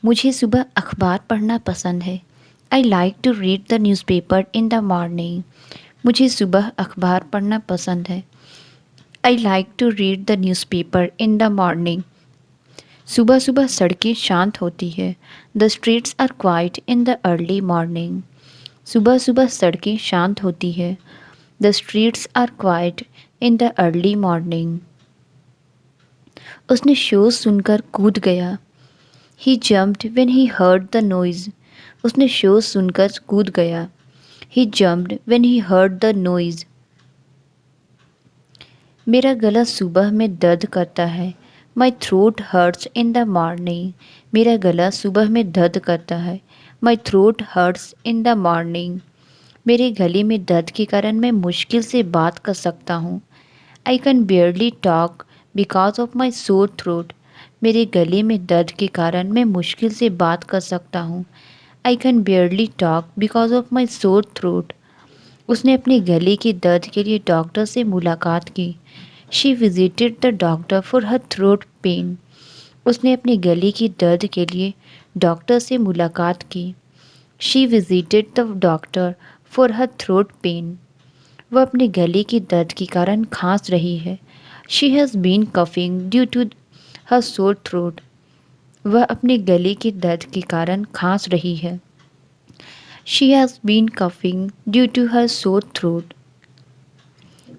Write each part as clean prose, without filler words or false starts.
मुझे सुबह अखबार पढ़ना पसंद है। I like to read the newspaper in the morning. मुझे सुबह अखबार पढ़ना पसंद है। I like to read the newspaper in the morning. सुबह सुबह सड़कें शांत होती है। The streets are quiet in the early morning. सुबह सुबह सड़कें शांत होती है। The streets are quiet in the early morning. उसने शोर सुनकर कूद गया। He jumped when he heard the noise. उसने शोर सुनकर कूद गया। He jumped when he heard the noise. मेरा गला सुबह में दर्द करता है। My throat hurts in the morning. मेरा गला सुबह में दर्द करता है। My throat hurts in the morning. मेरे गले में दर्द के कारण मैं मुश्किल से बात कर सकता हूँ। I can बेयरली talk because of my sore throat. मेरे गले में दर्द के कारण मैं मुश्किल से बात कर सकता हूँ। I can बेयरली talk because of my sore throat. उसने अपने गले के दर्द के लिए डॉक्टर से मुलाकात की। She visited the doctor for her throat pen. उसने अपने गले के दर्द के लिए डॉक्टर से मुलाकात की। She visited the doctor for her throat pen. वह अपने गले के दर्द के कारण खांस रही है। She has been coughing due to her sore throat. वह अपने गले के दर्द के कारण खांस रही है। She has been coughing due to her sore throat.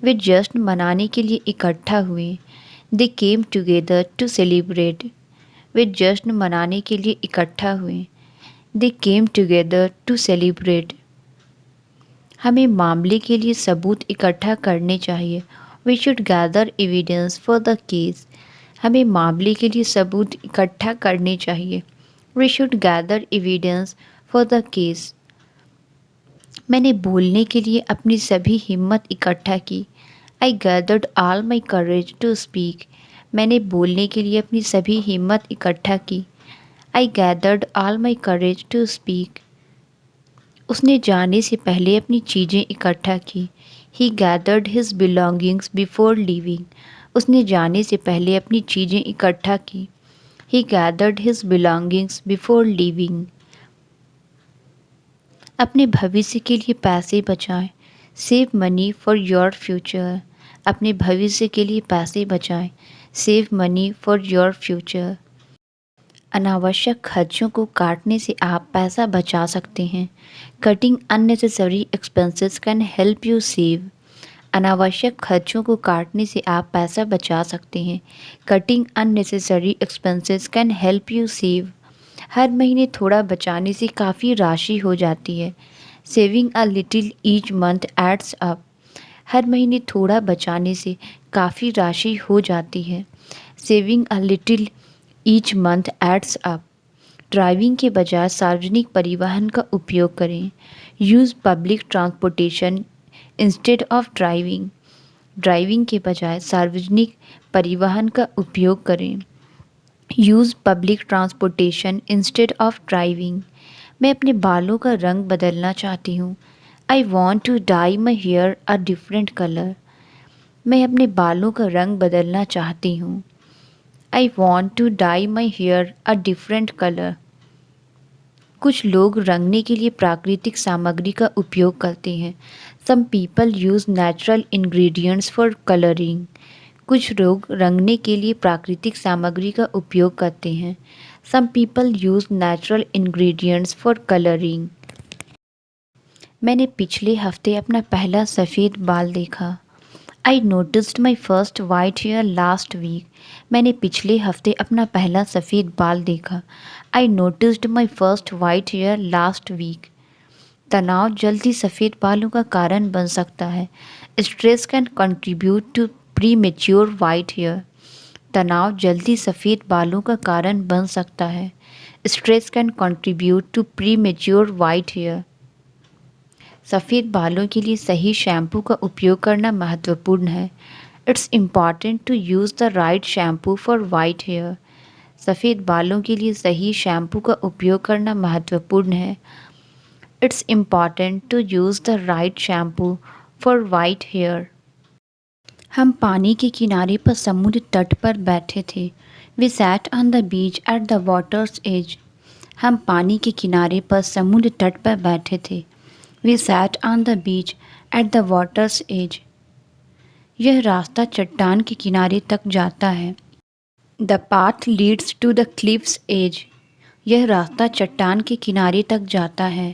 वे जश्न मनाने के लिए इकट्ठा हुए। They came together to celebrate. वे जश्न मनाने के लिए इकट्ठा हुए। They came together to celebrate. हमें मामले के लिए सबूत इकट्ठा करने चाहिए। We should gather evidence for the case. हमें मामले के लिए सबूत इकट्ठा करने चाहिए। We should gather evidence for the case. मैंने बोलने के लिए अपनी सभी हिम्मत इकट्ठा की। I gathered all my courage to speak. मैंने बोलने के लिए अपनी सभी हिम्मत इकट्ठा की। I gathered all my courage to speak. उसने जाने से पहले अपनी चीज़ें इकट्ठा की। He gathered his belongings before leaving. उसने जाने से पहले अपनी चीज़ें इकट्ठा की। He gathered his belongings before leaving. अपने भविष्य के लिए पैसे बचाएं। Save money for your future. अपने भविष्य के लिए पैसे बचाएं। Save money for your future. अनावश्यक खर्चों को काटने से आप पैसा बचा सकते हैं। Cutting unnecessary expenses can help you save. अनावश्यक खर्चों को काटने से आप पैसा बचा सकते हैं। Cutting unnecessary expenses can help you save. हर महीने थोड़ा बचाने से काफ़ी राशि हो जाती है। Saving a little each month adds up. हर महीने थोड़ा बचाने से काफ़ी राशि हो जाती है। Saving a little each month adds up. Driving के बजाय सार्वजनिक परिवहन का उपयोग करें। Use public transportation instead of driving. Driving के बजाय सार्वजनिक परिवहन का उपयोग करें। Use public transportation instead of driving. मैं अपने बालों का रंग बदलना चाहती हूँ। I want to dye my hair a different colour. मैं अपने बालों का रंग बदलना चाहती हूँ। I want to dye my hair a different colour. कुछ लोग रंगने के लिए प्राकृतिक सामग्री का उपयोग करते हैं। Some people use natural ingredients for colouring. कुछ लोग रंगने के लिए प्राकृतिक सामग्री का उपयोग करते हैं। Some people use natural ingredients for colouring. मैंने पिछले हफ्ते अपना पहला सफ़ेद बाल देखा। I noticed my first white hair last week. मैंने पिछले हफ्ते अपना पहला सफ़ेद बाल देखा। I noticed my first white hair last week. तनाव जल्दी सफ़ेद बालों का कारण बन सकता है। Stress can contribute to premature white hair. तनाव जल्दी सफ़ेद बालों का कारण बन सकता है। Stress can contribute to premature white hair. सफ़ेद बालों के लिए सही शैम्पू का उपयोग करना महत्वपूर्ण है। It's important to use the right shampoo for white hair. सफ़ेद बालों के लिए सही शैम्पू का उपयोग करना महत्वपूर्ण है। It's important to use the right shampoo for white hair. हम पानी के किनारे पर समुद्र तट पर बैठे थे। We sat on the beach at the water's edge. हम पानी के किनारे पर समुद्र तट पर बैठे थे। We sat on the beach at the water's edge. यह रास्ता चट्टान के किनारे तक जाता है। The path leads to the cliff's edge. यह रास्ता चट्टान के किनारे तक जाता है।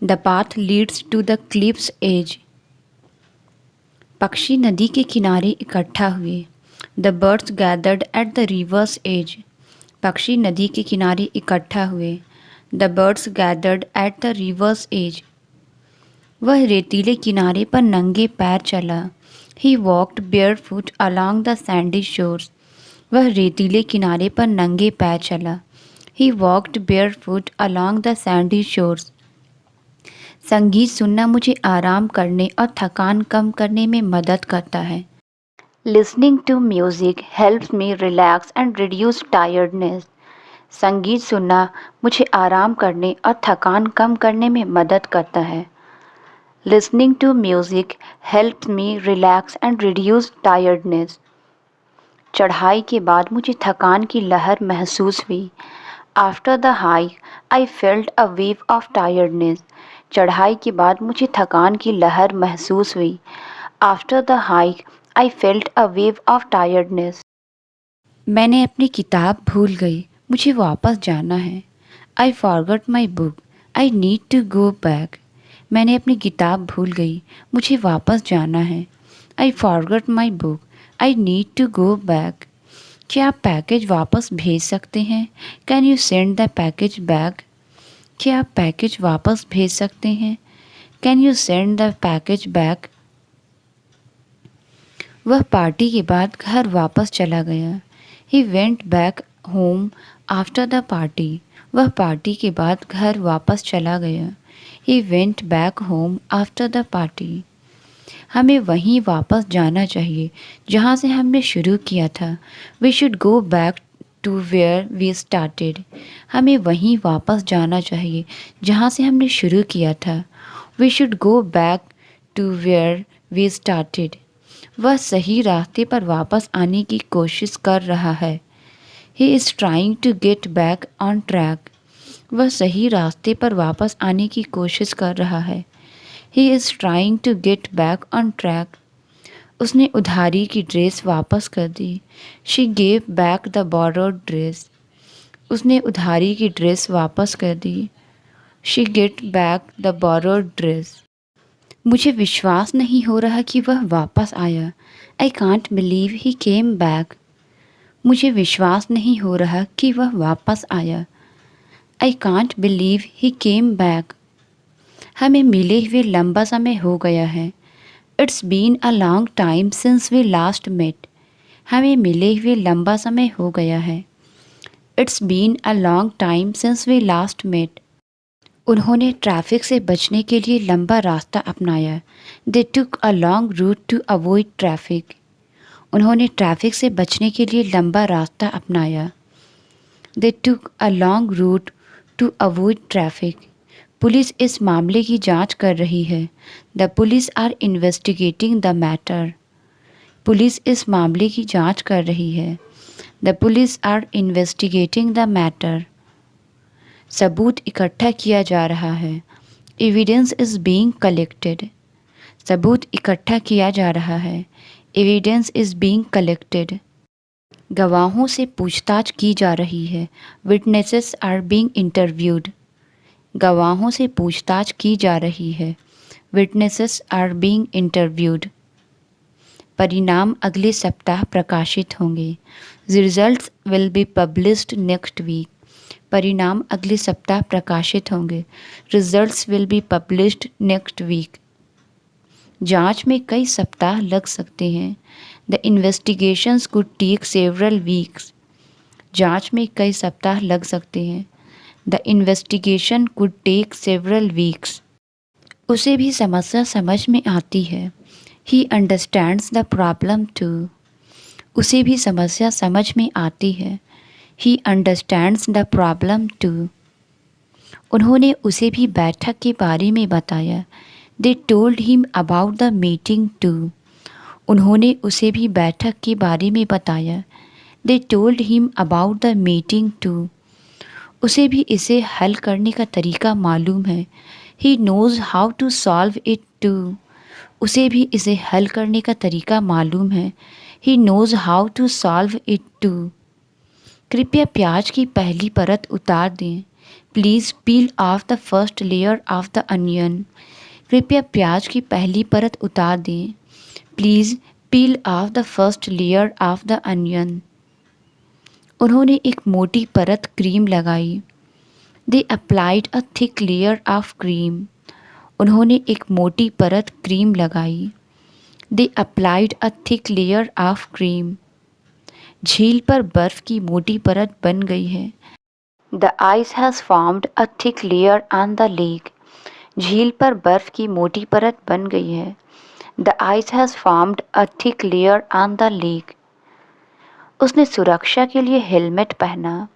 The path leads to the cliff's edge. पक्षी नदी के किनारे इकट्ठा हुए। The birds gathered at the river's edge. पक्षी नदी के किनारे इकट्ठा हुए। The birds gathered at the river's edge. वह रेतीले किनारे पर नंगे पैर चला। He walked barefoot along the sandy shores. वह रेतीले किनारे पर नंगे पैर चला। He walked barefoot along the sandy shores. संगीत सुनना मुझे आराम करने और थकान कम करने में मदद करता है। Listening to music helps me relax and reduce tiredness. संगीत सुनना मुझे आराम करने और थकान कम करने में मदद करता है। Listening to music helps me relax and reduce tiredness. चढ़ाई के बाद मुझे थकान की लहर महसूस हुई। After the hike I felt a wave of tiredness. चढ़ाई के बाद मुझे थकान की लहर महसूस हुई। After the hike I felt a wave of tiredness. मैंने अपनी किताब भूल गई, मुझे वापस जाना है। I forgot my book, I need to go back. मैंने अपनी किताब भूल गई, मुझे वापस जाना है। I forgot my book, I need to go back. क्या आप पैकेज वापस भेज सकते हैं? Can you send the package back? क्या आप पैकेज वापस भेज सकते हैं? Can you send the package back? वह पार्टी के बाद घर वापस चला गया। He went back home after the party. वह पार्टी के बाद घर वापस चला गया। He went back home after the party. हमें वहीं वापस जाना चाहिए जहाँ से हमने शुरू किया था। We should go back to where we started. हमें वहीं वापस जाना चाहिए जहाँ से हमने शुरू किया था। We should go back to where we started. वह सही रास्ते पर वापस आने की कोशिश कर रहा है। He is trying to get back on track. वह सही रास्ते पर वापस आने की कोशिश कर रहा है। He is trying to get back on track. उसने उधारी की ड्रेस वापस कर दी। She gave back the borrowed dress. उसने उधारी की ड्रेस वापस कर दी। She get back the borrowed dress. मुझे विश्वास नहीं हो रहा कि वह वापस आया। I can't believe he came back. मुझे विश्वास नहीं हो रहा कि वह वापस आया। I can't believe he came back. हमें मिले हुए लंबा समय हो गया है। It's been a long time since we last met. हमें मिले हुए लंबा समय हो गया है। It's been a long time since we last met. उन्होंने ट्रैफिक से बचने के लिए लंबा रास्ता अपनाया। They took a long route to avoid traffic. उन्होंने ट्रैफिक से बचने के लिए लंबा रास्ता अपनाया। They took a long route to avoid traffic. Police इस मामले की जांच कर रही है। The police are investigating the matter. पुलिस इस मामले की जांच कर रही है। The police are investigating the matter. सबूत इकट्ठा किया जा रहा है। Evidence is being collected. सबूत इकट्ठा किया जा रहा है। Evidence is being collected. गवाहों से पूछताछ की जा रही है। Witnesses are being interviewed. गवाहों से पूछताछ की जा रही है। Witnesses are being interviewed. परिणाम अगले सप्ताह प्रकाशित होंगे। The results will be published next week. परिणाम अगले सप्ताह प्रकाशित होंगे। Results will be published next week. जांच में कई सप्ताह लग सकते हैं। The investigations could take several weeks. जांच में कई सप्ताह लग सकते हैं। The investigation could take several weeks. उसे भी समस्या समझ में आती है। He understands the problem too. उसे भी समस्या समझ में आती है। He understands the problem too. उन्होंने उसे भी बैठक के बारे में बताया। They told him about the meeting too. उन्होंने उसे भी बैठक के बारे में बताया। They told him about the meeting too. उसे भी इसे हल करने का तरीका मालूम है। He knows how to solve it too. उसे भी इसे हल करने का तरीका मालूम है। He knows how to solve it too. कृपया प्याज की पहली परत उतार दें। Please peel off the first layer of the onion. कृपया प्याज की पहली परत उतार दें। Please peel off the first layer of the onion. उन्होंने एक मोटी परत क्रीम लगाई। They applied a thick layer of cream. उन्होंने एक मोटी परत क्रीम लगाई। They applied a thick layer of cream. झील पर बर्फ की मोटी परत बन गई है। The ice has formed a thick layer on the lake. झील पर बर्फ की मोटी परत बन गई है। The ice has formed a thick layer on the lake. उसने सुरक्षा के लिए हेलमेट पहना।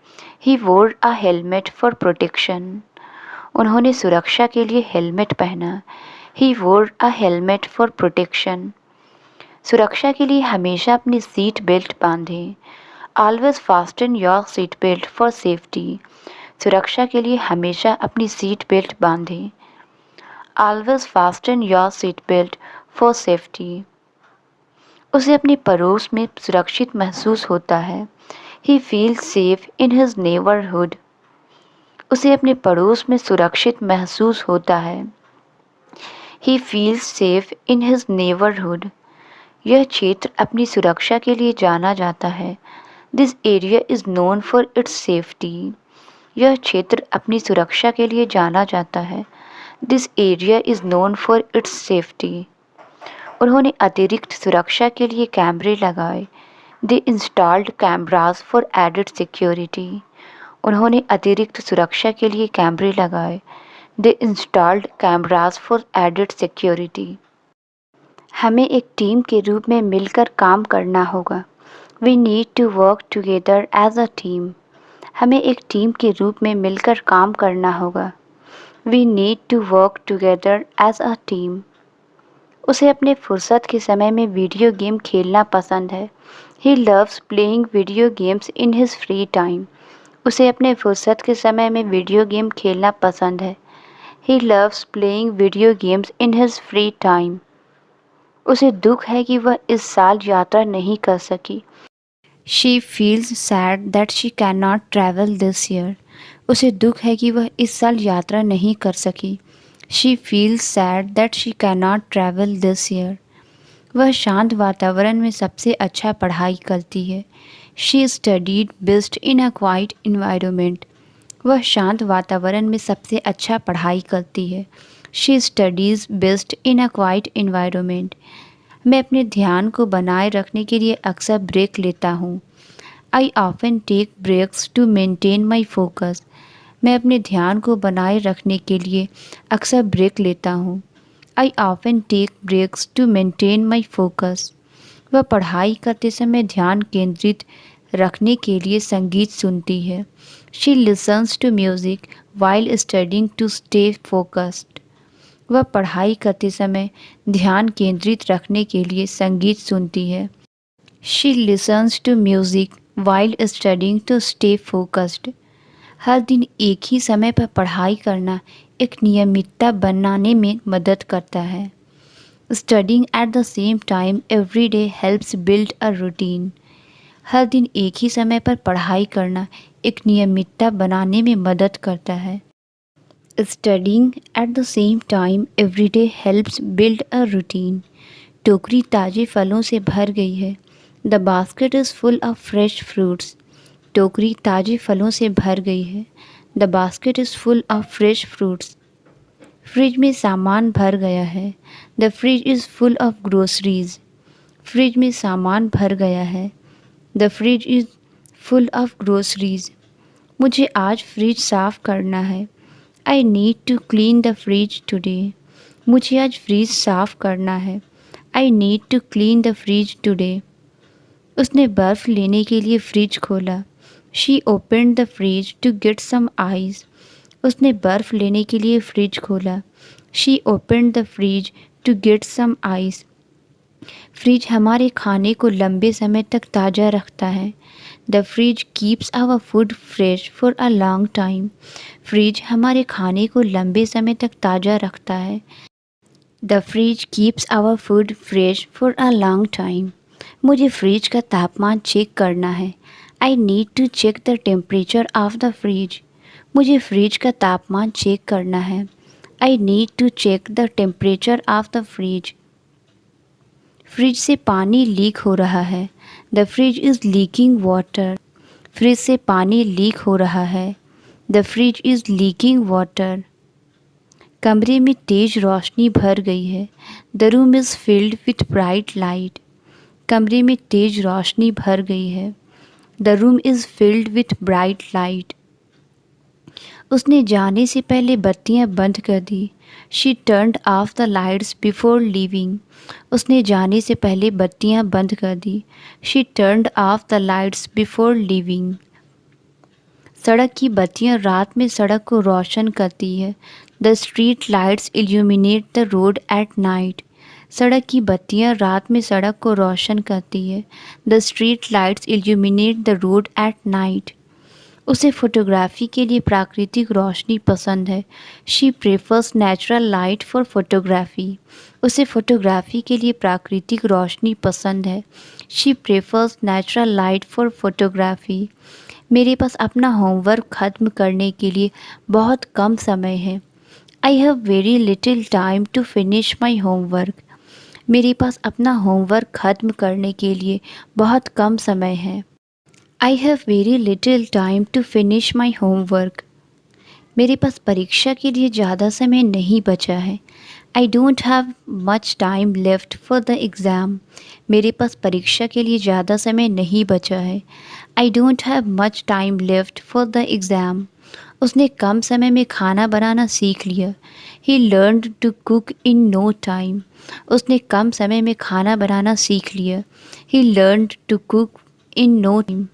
ही वोर अ हेलमेट फॉर प्रोटेक्शन। उन्होंने सुरक्षा के लिए हेलमेट पहना। ही वोर अ हेलमेट फॉर प्रोटेक्शन। सुरक्षा के लिए हमेशा अपनी सीट बेल्ट बांधें। Always fasten your seat belt for safety. सुरक्षा के लिए हमेशा अपनी सीट बेल्ट बांधें। Always fasten your seat belt for safety. उसे अपने पड़ोस में सुरक्षित महसूस होता है। He feels safe in his neighbourhood. उसे अपने पड़ोस में सुरक्षित महसूस होता है। He feels safe in his neighbourhood. यह क्षेत्र अपनी सुरक्षा के लिए जाना जाता है। This area is known for its safety. यह क्षेत्र अपनी सुरक्षा के लिए जाना जाता है। This area is known for its safety. उन्होंने अतिरिक्त सुरक्षा के लिए कैमरे लगाए। They installed cameras for added security. उन्होंने अतिरिक्त सुरक्षा के लिए कैमरे लगाए। They installed cameras for added security. हमें एक टीम के रूप में मिलकर काम करना होगा। We need to work together as a team. हमें एक टीम के रूप में मिलकर काम करना होगा। We need to work together as a team. उसे अपने फुर्सत के समय में वीडियो गेम खेलना पसंद है। He loves playing video games in his free time. उसे अपने फुर्सत के समय में वीडियो गेम खेलना पसंद है। He loves playing video games in his free time. उसे दुख है कि वह इस साल यात्रा नहीं कर सकी। She feels sad that she can not travel this year. उसे दुख है कि वह इस साल यात्रा नहीं कर सकी। She feels sad that she can not travel this year. वह शांत वातावरण में सबसे अच्छा पढ़ाई करती है। She studied best in a quite environment. वह शांत वातावरण में सबसे अच्छा पढ़ाई करती है। She studies best in a quite environment. मैं अपने ध्यान को बनाए रखने के लिए अक्सर ब्रेक लेता हूँ। I often take breaks to maintain my focus. मैं अपने ध्यान को बनाए रखने के लिए अक्सर ब्रेक लेता हूँ। I often take breaks to maintain my focus. वह पढ़ाई करते समय ध्यान केंद्रित रखने के लिए संगीत सुनती है। She listens to music while studying to stay focused. वह पढ़ाई करते समय ध्यान केंद्रित रखने के लिए संगीत सुनती है। She listens to music while studying to stay focused. हर दिन एक ही समय पर पढ़ाई करना एक नियमितता बनाने में मदद करता है। Studying at the same time every day helps build a routine. हर दिन एक ही समय पर पढ़ाई करना एक नियमितता बनाने में मदद करता है। Studying at the same time every day helps build a routine. टोकरी ताज़े फलों से भर गई है। The basket is full of fresh fruits. टोकरी ताज़े फलों से भर गई है। The basket is full of fresh fruits. Fridge में सामान भर गया है। The fridge is full of groceries. Fridge में सामान भर गया है। The fridge is full of groceries. मुझे आज फ्रिज साफ़ करना है। I need to clean the fridge today. मुझे आज फ्रिज साफ़ करना है। I need to clean the fridge today. उसने बर्फ़ लेने के लिए फ्रिज खोला। She opened the fridge to get some ice. उसने बर्फ़ लेने के लिए फ्रिज खोला। She opened the fridge to get some ice. Fridge हमारे खाने को लंबे समय तक ताज़ा रखता है। The fridge keeps our food fresh for a long time. Fridge हमारे खाने को लंबे समय तक ताज़ा रखता है। The fridge keeps our food fresh for a long time. मुझे फ्रिज का तापमान चेक करना है। I need to check the temperature of the fridge. मुझे फ्रिज का तापमान चेक करना है। I need to check the temperature of the fridge. Fridge से पानी लीक हो रहा है। The fridge is leaking water. Fridge से पानी लीक हो रहा है। The fridge is leaking water. कमरे में तेज रोशनी भर गई है। The room is filled with bright light. कमरे में तेज रोशनी भर गई है। The room is filled with bright light. उसने जाने से पहले बत्तियां बंद कर दी। She turned off the lights before leaving. उसने जाने से पहले बत्तियां बंद कर दी। She turned off the lights before leaving. सड़क की बत्तियां रात में सड़क को रोशन करती है। The street lights illuminate the road at night. सड़क की बत्तियां रात में सड़क को रोशन करती है। The street lights illuminate the road at night. उसे फोटोग्राफी के लिए प्राकृतिक रोशनी पसंद है। She prefers natural light for photography. उसे फोटोग्राफी के लिए प्राकृतिक रोशनी पसंद है। She prefers natural light for photography. मेरे पास अपना होमवर्क ख़त्म करने के लिए बहुत कम समय है। I have very little time to finish my homework. मेरे पास अपना होमवर्क ख़त्म करने के लिए बहुत कम समय है। I have very little time to finish my homework. मेरे पास परीक्षा के लिए ज़्यादा समय नहीं बचा है। I don't have much time left for the exam. मेरे पास परीक्षा के लिए ज़्यादा समय नहीं बचा है। I don't have much time left for the exam. उसने कम समय में खाना बनाना सीख लिया। He learned to cook in no time. उसने कम समय में खाना बनाना सीख लिया। He learned to cook in no time.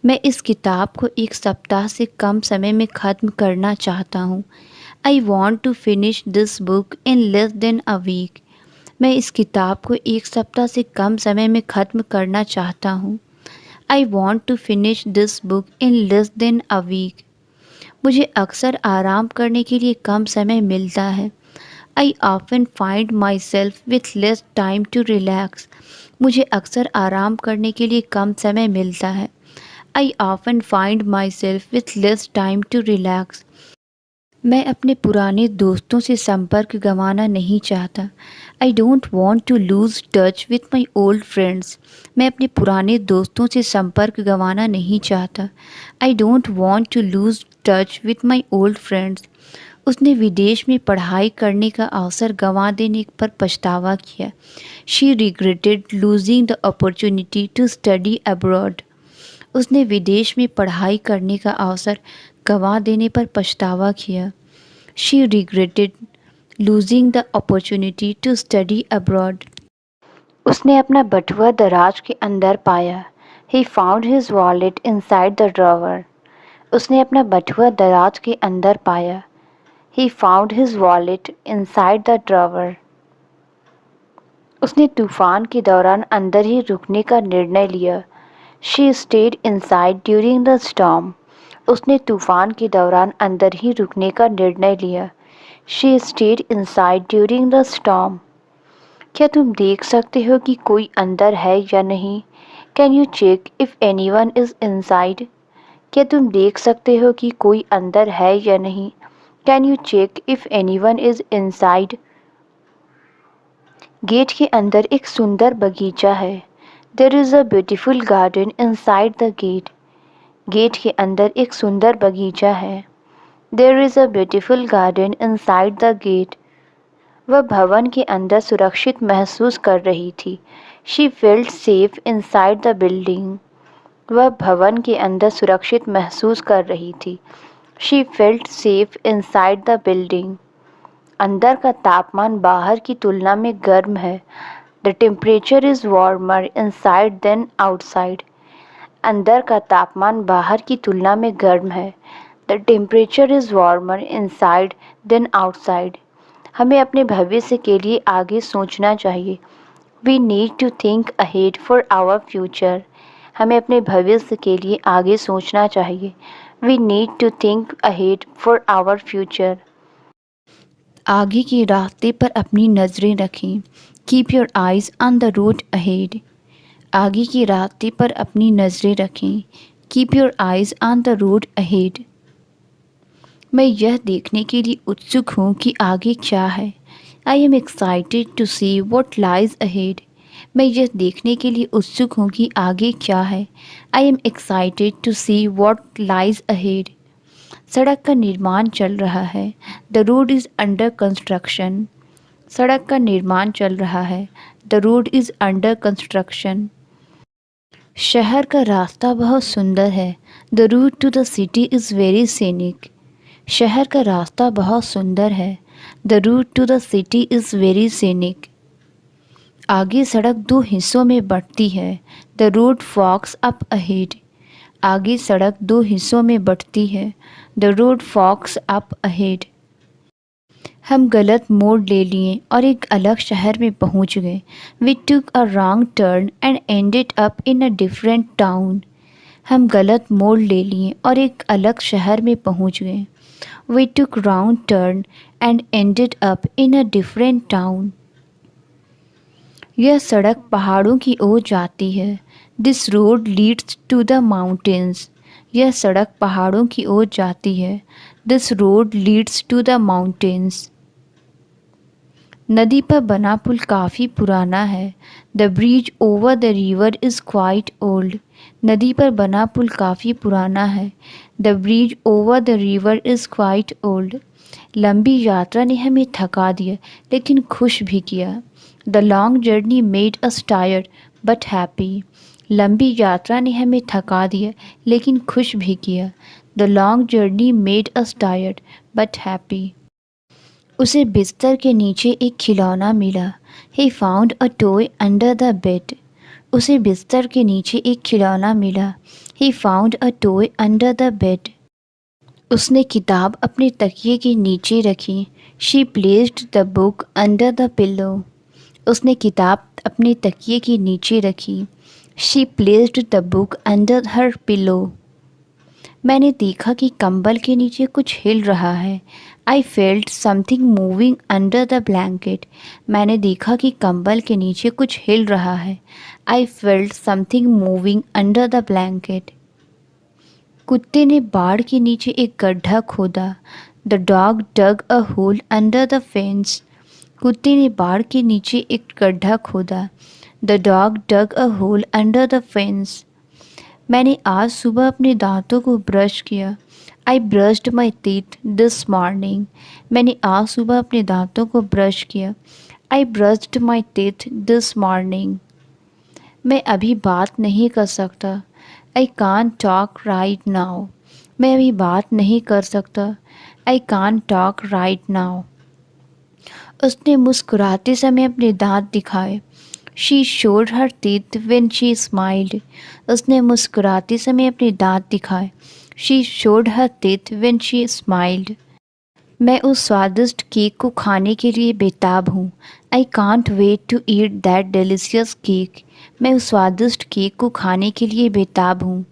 मैं इस किताब को एक सप्ताह से कम समय में ख़त्म करना चाहता हूँ। I want to finish this book in less than a week. मैं इस किताब को एक सप्ताह से कम समय में ख़त्म करना चाहता हूँ। I want to finish this book in less than a week. मुझे अक्सर आराम करने के लिए कम समय मिलता है। I often find myself with less time to relax. मुझे अक्सर आराम करने के लिए कम समय मिलता है। I often find myself with less time to relax. मैं अपने पुराने दोस्तों से संपर्क गंवाना नहीं चाहता। I don't want to lose touch with my old friends. मैं अपने पुराने दोस्तों से संपर्क गंवाना नहीं चाहता। I don't want to lose touch with my old friends. उसने विदेश में पढ़ाई करने का अवसर गंवा देने पर पछतावा किया। She regretted losing the opportunity to study abroad. उसने विदेश में पढ़ाई करने का अवसर गंवा देने पर पछतावा किया। She regretted losing the opportunity to study abroad. उसने अपना बटुआ दराज के अंदर पाया। He found his wallet inside the drawer. उसने अपना बटुआ दराज के अंदर पाया। He found his wallet inside the drawer. उसने तूफान के दौरान अंदर ही रुकने का निर्णय लिया। She stayed inside during the storm. उसने तूफान के दौरान अंदर ही रुकने का निर्णय लिया। She stayed inside during the storm. क्या तुम देख सकते हो कि कोई अंदर है या नहीं? Can you check if anyone is inside? क्या तुम देख सकते हो कि कोई अंदर है या नहीं? Can you check if anyone is inside? Gate के अंदर एक सुंदर बगीचा है। There is a beautiful garden inside the gate. Gate के अंदर एक सुंदर बगीचा है। There is a beautiful garden inside the gate. वह भवन के अंदर सुरक्षित महसूस कर रही थी। She felt safe inside the building. वह भवन के अंदर सुरक्षित महसूस कर रही थी। She felt safe inside the building. अंदर का तापमान बाहर की तुलना में गर्म है। The temperature is warmer inside than outside. अंदर का तापमान बाहर की तुलना में गर्म है। The temperature is warmer inside than outside. हमें अपने भविष्य के लिए आगे सोचना चाहिए। We need to think ahead for our future. हमें अपने भविष्य के लिए आगे सोचना चाहिए। We need to think ahead for our future. आगे के रास्ते पर अपनी नज़रें रखें। Keep your eyes on the road ahead. आगे के रास्ते पर अपनी नज़रें रखें। Keep your eyes on the road ahead. मैं यह देखने के लिए उत्सुक हूँ कि आगे क्या है। I am excited to see what lies ahead. मैं यह देखने के लिए उत्सुक हूँ कि आगे क्या है। I am excited to see what lies ahead. सड़क का निर्माण चल रहा है। The road is under construction. सड़क का निर्माण चल रहा है। The road is under construction. शहर का रास्ता बहुत सुंदर है। The route to the city is very scenic. शहर का रास्ता बहुत सुंदर है। The route to the city is very scenic. आगे सड़क दो हिस्सों में बढ़ती है। The road forks up ahead. आगे सड़क दो हिस्सों में बढ़ती है। The road forks up ahead. हम गलत मोड़ ले लिए और एक अलग शहर में पहुंच गए। We took a wrong turn and ended up in a different town. हम गलत मोड़ ले लिए और एक अलग शहर में पहुंच गए। We took wrong turn and ended up in a different town. यह सड़क पहाड़ों की ओर जाती है। This road leads to the mountains. यह सड़क पहाड़ों की ओर जाती है। This road leads to the mountains. नदी पर बना पुल काफ़ी पुराना है। The bridge over the river is quite old. नदी पर बना पुल काफ़ी पुराना है। The bridge over the river is quite old. लंबी यात्रा ने हमें थका दिया लेकिन खुश भी किया। The long journey made us tired but happy. लंबी यात्रा ने हमें थका दिया लेकिन खुश भी किया। The long journey made us tired but happy. उसे बिस्तर के नीचे एक खिलौना मिला। He found a toy under the bed. उसे बिस्तर के नीचे एक खिलौना मिला। He found a toy under the bed. उसने किताब अपने तकिए के नीचे रखी। She placed the book under the pillow. उसने किताब अपने तकिए के नीचे रखी। She placed the book under her pillow. मैंने देखा कि कंबल के नीचे कुछ हिल रहा है। I felt something moving under the blanket. मैंने देखा कि कंबल के नीचे कुछ हिल रहा है। I felt something moving under the blanket. कुत्ते ने बाड़ के नीचे एक गड्ढा खोदा। The dog dug a hole under the fence. कुत्ते ने बाड़ के नीचे एक गड्ढा खोदा। The dog dug a hole under the fence. मैंने आज सुबह अपने दांतों को ब्रश किया। I brushed my teeth this morning. मैंने आज सुबह अपने दांतों को ब्रश किया। I brushed my teeth this morning. मैं अभी बात नहीं कर सकता। I can't talk right now. मैं अभी बात नहीं कर सकता। I can't talk right now. उसने मुस्कुराते समय अपने दांत दिखाए। She showed her teeth when she smiled. उसने मुस्कुराते समय अपने दांत दिखाए। She showed her teeth when she smiled. मैं उस स्वादिष्ट केक को खाने के लिए बेताब हूँ। I can't wait to eat that delicious cake. मैं उस स्वादिष्ट केक को खाने के लिए बेताब हूँ।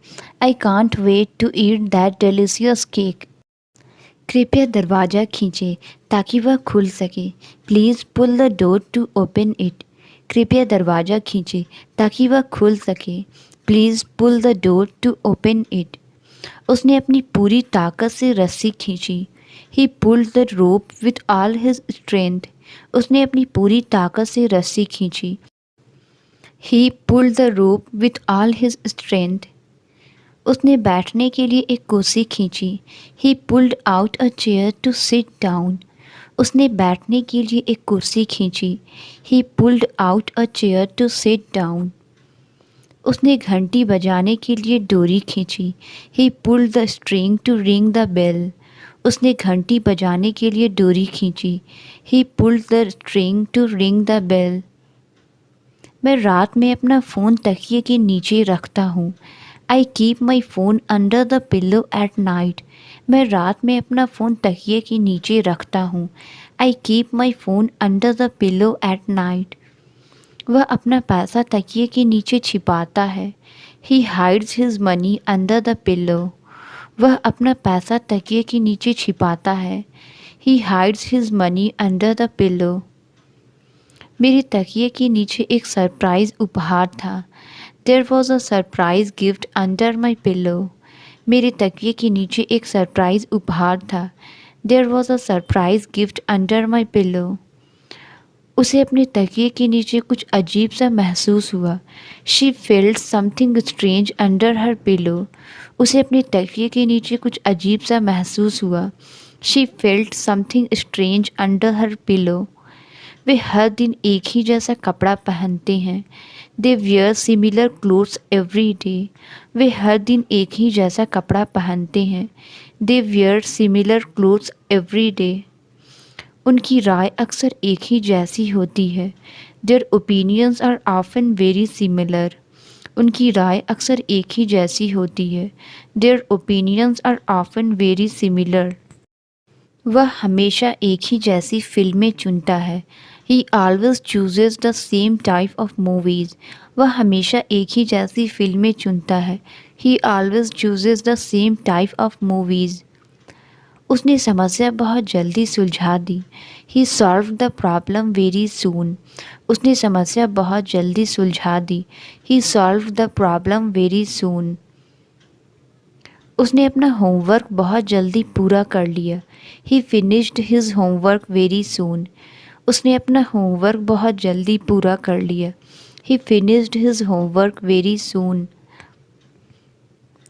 I can't wait to eat that delicious cake. कृपया दरवाज़ा खींचें ताकि वह खुल सके। Please pull the door to open it. कृपया दरवाज़ा खींचें ताकि वह खुल सके। Please pull the door to open it. उसने अपनी पूरी ताकत से रस्सी खींची। He pulled the rope with all his strength. उसने अपनी पूरी ताकत से रस्सी खींची। He pulled the rope with all his strength. उसने बैठने के लिए एक कुर्सी खींची। He pulled out a chair to sit down. उसने बैठने के लिए एक कुर्सी खींची। He pulled out a chair to sit down. उसने घंटी बजाने के लिए डोरी खींची। He pulled the string to ring the bell. उसने घंटी बजाने के लिए डोरी खींची। He pulled the string to ring the bell. मैं रात में अपना फ़ोन तकिए के नीचे रखता हूँ। I keep my phone under the pillow at night. मैं रात में अपना फ़ोन तकिए के नीचे रखता हूँ। I keep my phone under the pillow at night. वह अपना पैसा तकिए के नीचे छिपाता है। He hides his money under the pillow. वह अपना पैसा तकिए के नीचे छिपाता है। He hides his money under the pillow. मेरे तकिए के नीचे एक सरप्राइज़ उपहार था। There was a surprise gift under my pillow. मेरे तकिए के नीचे एक सरप्राइज़ उपहार था। There was a surprise gift under my pillow. उसे अपने तकिए के नीचे कुछ अजीब सा महसूस हुआ। She felt something strange under her pillow. उसे अपने तकिए के नीचे कुछ अजीब सा महसूस हुआ। She felt something strange under her pillow. वे हर दिन एक ही जैसा कपड़ा पहनते हैं। They wear similar clothes every day. वे हर दिन एक ही जैसा कपड़ा पहनते हैं। They wear similar clothes every day. उनकी राय अक्सर एक ही जैसी होती है। Their opinions are often very similar. उनकी राय अक्सर एक ही जैसी होती है। Their opinions are often very similar. वह हमेशा एक ही जैसी फिल्में चुनता है। He always chooses the same type of movies. वह हमेशा एक ही जैसी फिल्में चुनता है। He always chooses the same type of movies. उसने समस्या बहुत जल्दी सुलझा दी। He solved the problem very soon. उसने समस्या बहुत जल्दी सुलझा दी। He solved the problem very soon. उसने अपना होमवर्क बहुत जल्दी पूरा कर लिया। He finished his homework very soon. उसने अपना होमवर्क बहुत जल्दी पूरा कर लिया। He finished his homework very soon.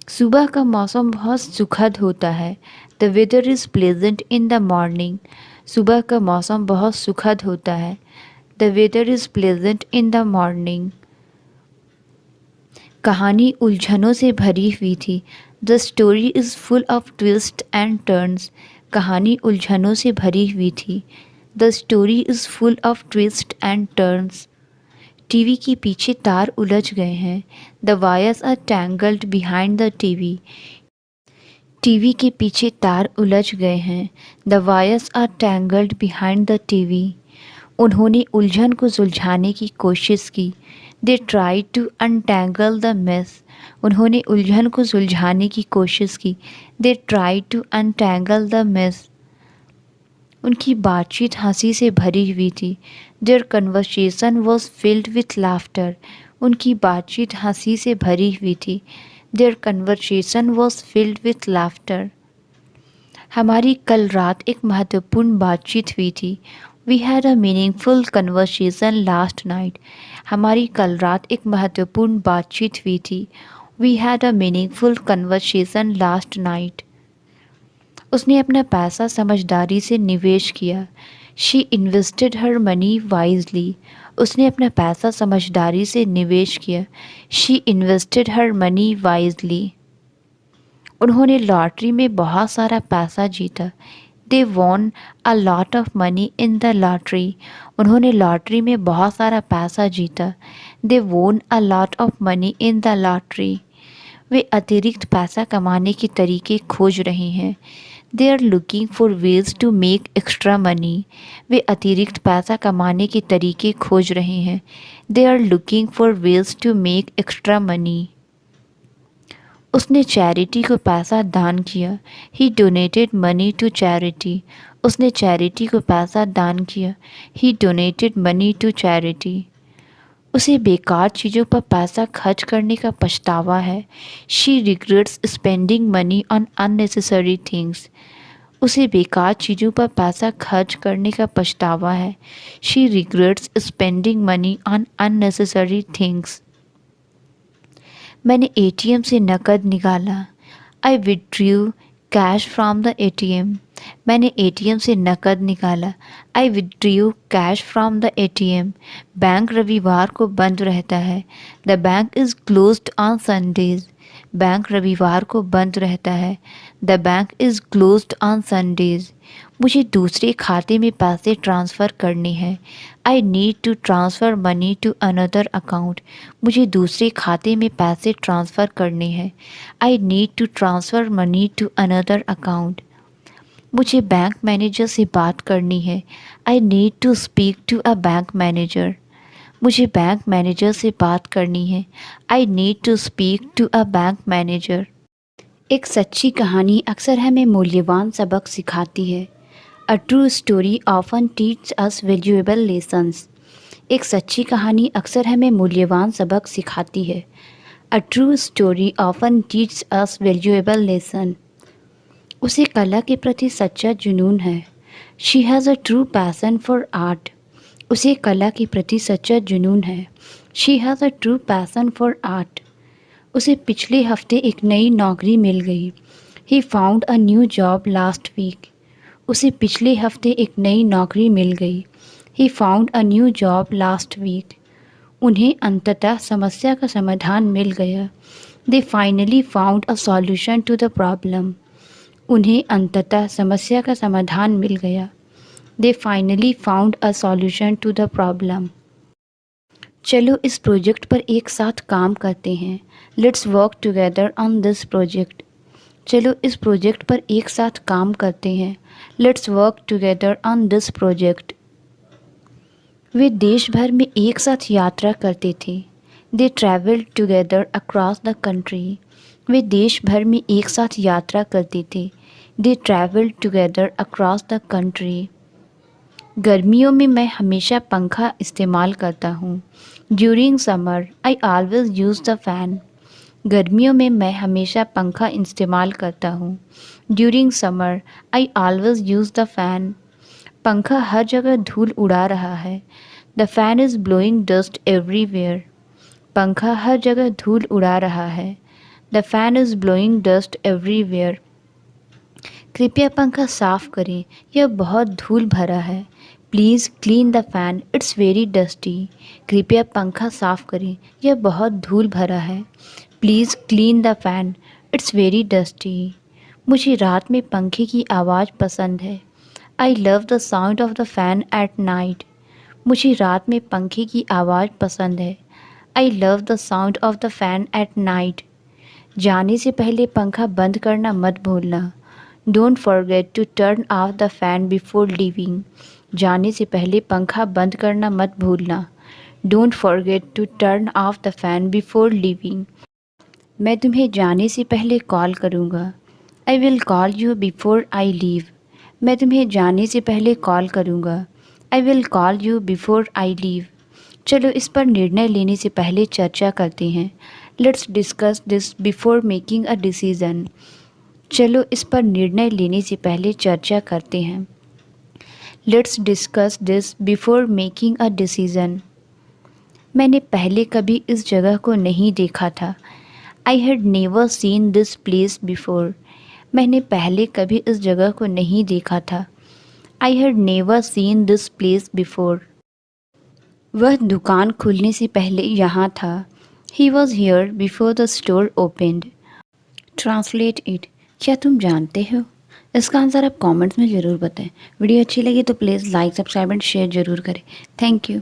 सुबह का मौसम बहुत सुखद होता है। The weather is pleasant in the morning. सुबह का मौसम बहुत सुखद होता है। The weather is pleasant in the morning. कहानी उलझनों से भरी हुई थी। The story is full of twists and turns. कहानी उलझनों से भरी हुई थी। The story is full of twists and turns. TV के पीछे तार उलझ गए हैं। The wires are tangled behind the TV. TV के पीछे तार उलझ गए हैं। The wires are tangled behind the TV. उन्होंने उलझन को सुलझाने की कोशिश की। They try to untangle the mess. उन्होंने उलझन को सुलझाने की कोशिश की। They try to untangle the mess. उनकी बातचीत हंसी से भरी हुई थी। Their conversation was filled with laughter. उनकी बातचीत हंसी से भरी हुई थी। Their conversation was filled with laughter. हमारी कल रात एक महत्वपूर्ण बातचीत हुई थी। We had a meaningful conversation last night. हमारी कल रात एक महत्वपूर्ण बातचीत हुई थी। We had a meaningful conversation last night. उसने अपना पैसा समझदारी से निवेश किया। She invested her money wisely. उसने अपना पैसा समझदारी से निवेश किया। She invested her money wisely. उन्होंने लॉटरी में बहुत सारा पैसा जीता। They won a lot of money in the lottery. उन्होंने लॉटरी में बहुत सारा पैसा जीता। They won a lot of money in the lottery. वे अतिरिक्त पैसा कमाने के तरीके खोज रहे हैं। They are looking for ways to make extra money. वे अतिरिक्त पैसा कमाने के तरीके खोज रहे हैं। They are looking for ways to make extra money. उसने चैरिटी को पैसा दान किया। ही डोनेटेड मनी टू चैरिटी। उसने चैरिटी को पैसा दान किया। ही डोनेटेड मनी टू चैरिटी। उसे बेकार चीज़ों पर पैसा खर्च करने का पछतावा है। She regrets spending money on unnecessary things. उसे बेकार चीज़ों पर पैसा खर्च करने का पछतावा है। She regrets spending money on unnecessary things. मैंने एटीएम से नकद निकाला। I withdrew cash from the ATM. मैंने एटीएम से नकद निकाला। I withdrew cash from the ATM. Bank रविवार को बंद रहता है। The bank is closed on Sundays. Bank रविवार को बंद रहता है। The bank is closed on Sundays. मुझे दूसरे खाते में पैसे ट्रांसफ़र करने हैं। I need to transfer money to another account. मुझे दूसरे खाते में पैसे ट्रांसफ़र करने हैं। I need to transfer money to another account. मुझे बैंक मैनेजर से बात करनी है। I need to speak to a bank manager. मुझे बैंक मैनेजर से बात करनी है। I need to speak to a bank manager. एक सच्ची कहानी अक्सर हमें मूल्यवान सबक सिखाती है। A true story often teach us valuable lessons. एक सच्ची कहानी अक्सर हमें मूल्यवान सबक सिखाती है। A true story often teach us valuable lesson. उसे कला के प्रति सच्चा जुनून है। She has a true passion for art. उसे कला के प्रति सच्चा जुनून है। She has a true passion for art. उसे पिछले हफ्ते एक नई नौकरी मिल गई। He found a new job last week. उसे पिछले हफ्ते एक नई नौकरी मिल गई। He found a new job last week. उन्हें अंततः समस्या का समाधान मिल गया। They finally found a solution to the problem. उन्हें अंततः समस्या का समाधान मिल गया। They finally found a solution to the problem. चलो इस प्रोजेक्ट पर एक साथ काम करते हैं। Let's work together on this project. चलो इस प्रोजेक्ट पर एक साथ काम करते हैं। Let's work together on this project. वे देश भर में एक साथ यात्रा करते थे। They travelled together across the country. वे देश भर में एक साथ यात्रा करते थे। They travelled together across the country. गर्मियों में मैं हमेशा पंखा इस्तेमाल करता हूँ। During summer I always use the fan. गर्मियों में मैं हमेशा पंखा इस्तेमाल करता हूँ। During summer I always use the fan. पंखा हर जगह धूल उड़ा रहा है। The fan is blowing dust everywhere. पंखा हर जगह धूल उड़ा रहा है। The fan is blowing dust everywhere. कृपया पंखा साफ करें, यह बहुत धूल भरा है। Please clean the fan, it's very dusty. कृपया पंखा साफ करें, यह बहुत धूल भरा है। Please clean the fan, it's very dusty. मुझे रात में पंखे की आवाज़ पसंद है। I love the sound of the fan at night. मुझे रात में पंखे की आवाज़ पसंद है। I love the sound of the fan at night. जाने से पहले पंखा बंद करना मत भूलना। Don't forget to turn off the fan before leaving. जाने से पहले पंखा बंद करना मत भूलना। Don't forget to turn off the fan before leaving. मैं तुम्हें जाने से पहले कॉल करूँगा। I will call you before I leave. मैं तुम्हें जाने से पहले कॉल करूँगा। I will call you before I leave. चलो इस पर निर्णय लेने से पहले चर्चा करते हैं। Let's discuss this before making a decision. चलो इस पर निर्णय लेने से पहले चर्चा करते हैं। Let's discuss this before making a decision. मैंने पहले कभी इस जगह को नहीं देखा था। I had never seen this place before. मैंने पहले कभी इस जगह को नहीं देखा था। I had never seen this place before. वह दुकान खुलने से पहले यहाँ था। He was here before the store opened. Translate it. क्या तुम जानते हो? इसका आंसर आप कमेंट्स में ज़रूर बताएं। वीडियो अच्छी लगी तो please like, subscribe and share ज़रूर करें। Thank you.